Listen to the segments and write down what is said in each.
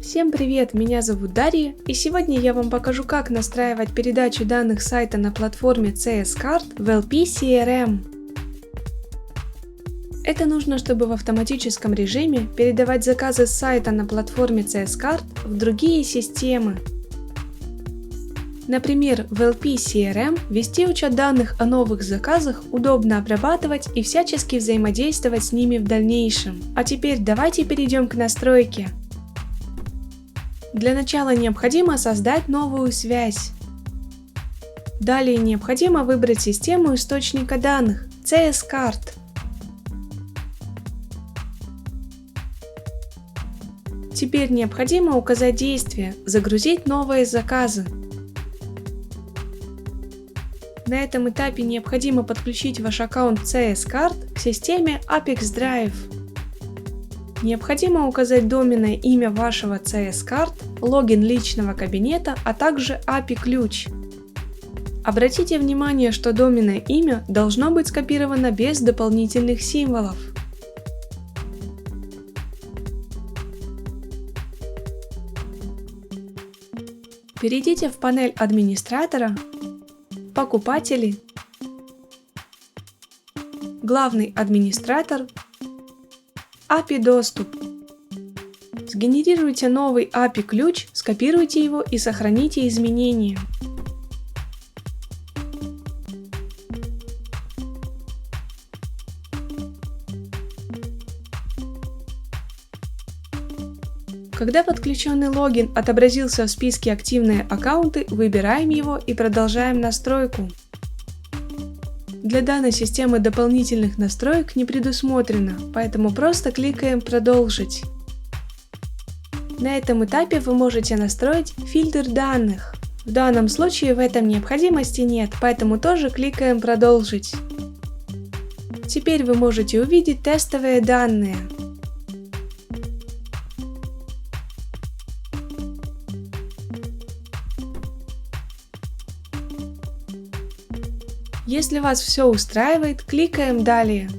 Всем привет, меня зовут Дарья, и сегодня я вам покажу, как настраивать передачу данных сайта на платформе CS-Cart в LP CRM. Это нужно, чтобы в автоматическом режиме передавать заказы с сайта на платформе CS-Cart в другие системы. Например, в LP CRM вести учет данных о новых заказах удобно обрабатывать и всячески взаимодействовать с ними в дальнейшем. А теперь давайте перейдем к настройке. Для начала необходимо создать новую связь. Далее необходимо выбрать систему источника данных CS-Cart. Теперь необходимо указать действие «Загрузить новые заказы». На этом этапе необходимо подключить ваш аккаунт CS-Cart к системе Apex Drive. Необходимо указать доменное имя вашего CS-Cart, логин личного кабинета, а также API-ключ. Обратите внимание, что доменное имя должно быть скопировано без дополнительных символов. Перейдите в панель администратора, покупатели, главный администратор, API доступ. Сгенерируйте новый API ключ, скопируйте его и сохраните изменения. Когда подключенный логин отобразился в списке «Активные аккаунты», выбираем его и продолжаем настройку. Для данной системы дополнительных настроек не предусмотрено, поэтому просто кликаем «Продолжить». На этом этапе вы можете настроить фильтр данных. В данном случае в этом необходимости нет, поэтому тоже кликаем «Продолжить». Теперь вы можете увидеть тестовые данные. Если вас все устраивает, кликаем «Далее».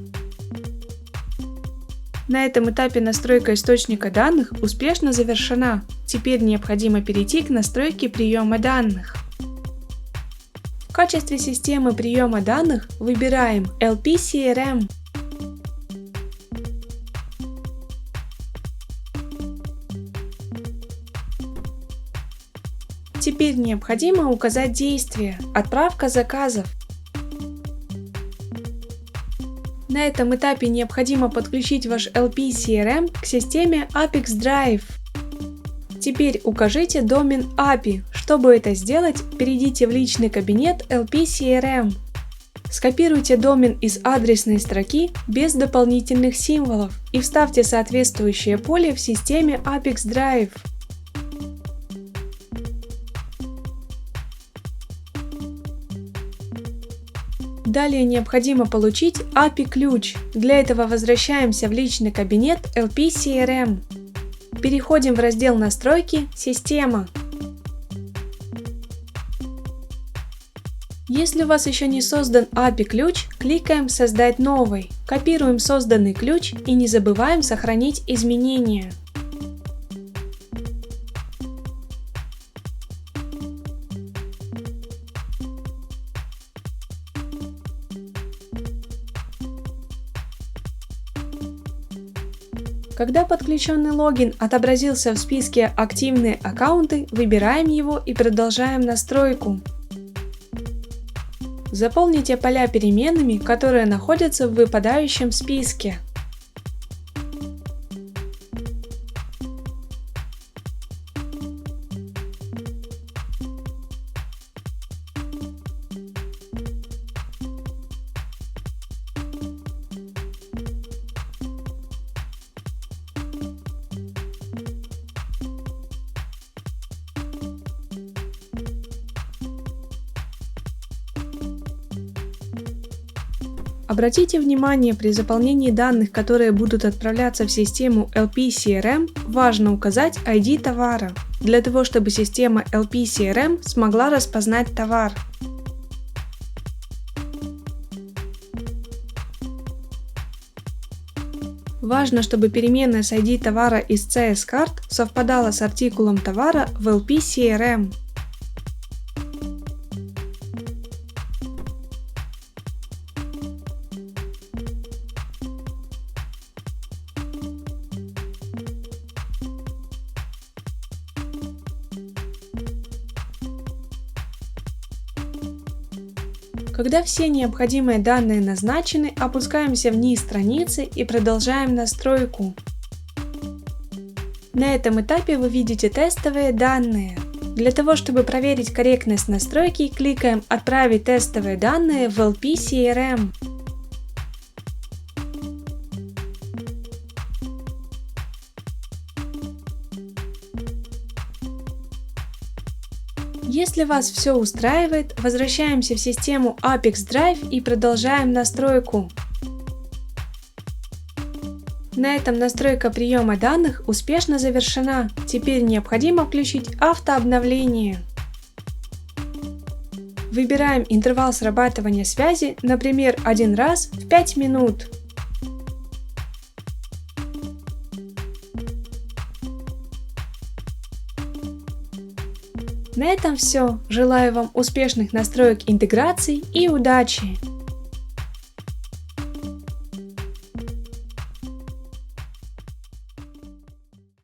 На этом этапе настройка источника данных успешно завершена. Теперь необходимо перейти к настройке приема данных. В качестве системы приема данных выбираем LP CRM. Теперь необходимо указать действие «Отправка заказов». На этом этапе необходимо подключить ваш LP CRM к системе Apex Drive. Теперь укажите домен API. Чтобы это сделать, перейдите в личный кабинет LP CRM. Скопируйте домен из адресной строки без дополнительных символов и вставьте соответствующее поле в системе Apex Drive. Далее необходимо получить API-ключ. Для этого возвращаемся в личный кабинет LP CRM. Переходим в раздел «Настройки. Система». Если у вас еще не создан API-ключ, кликаем «Создать новый». Копируем созданный ключ и не забываем сохранить изменения. Когда подключенный логин отобразился в списке «Активные аккаунты», выбираем его и продолжаем настройку. Заполните поля переменными, которые находятся в выпадающем списке. Обратите внимание, при заполнении данных, которые будут отправляться в систему LP CRM, важно указать ID товара, для того чтобы система LP CRM смогла распознать товар. Важно, чтобы переменная с ID товара из CS-карт совпадала с артикулом товара в LP-CRM. Когда все необходимые данные назначены, опускаемся вниз страницы и продолжаем настройку. На этом этапе вы видите тестовые данные. Для того, чтобы проверить корректность настройки, кликаем «Отправить тестовые данные в LP-CRM». Если вас все устраивает, возвращаемся в систему Apex Drive и продолжаем настройку. На этом настройка приема данных успешно завершена. Теперь необходимо включить автообновление. Выбираем интервал срабатывания связи, например, 1 раз в 5 минут. На этом все. Желаю вам успешных настроек интеграций и удачи!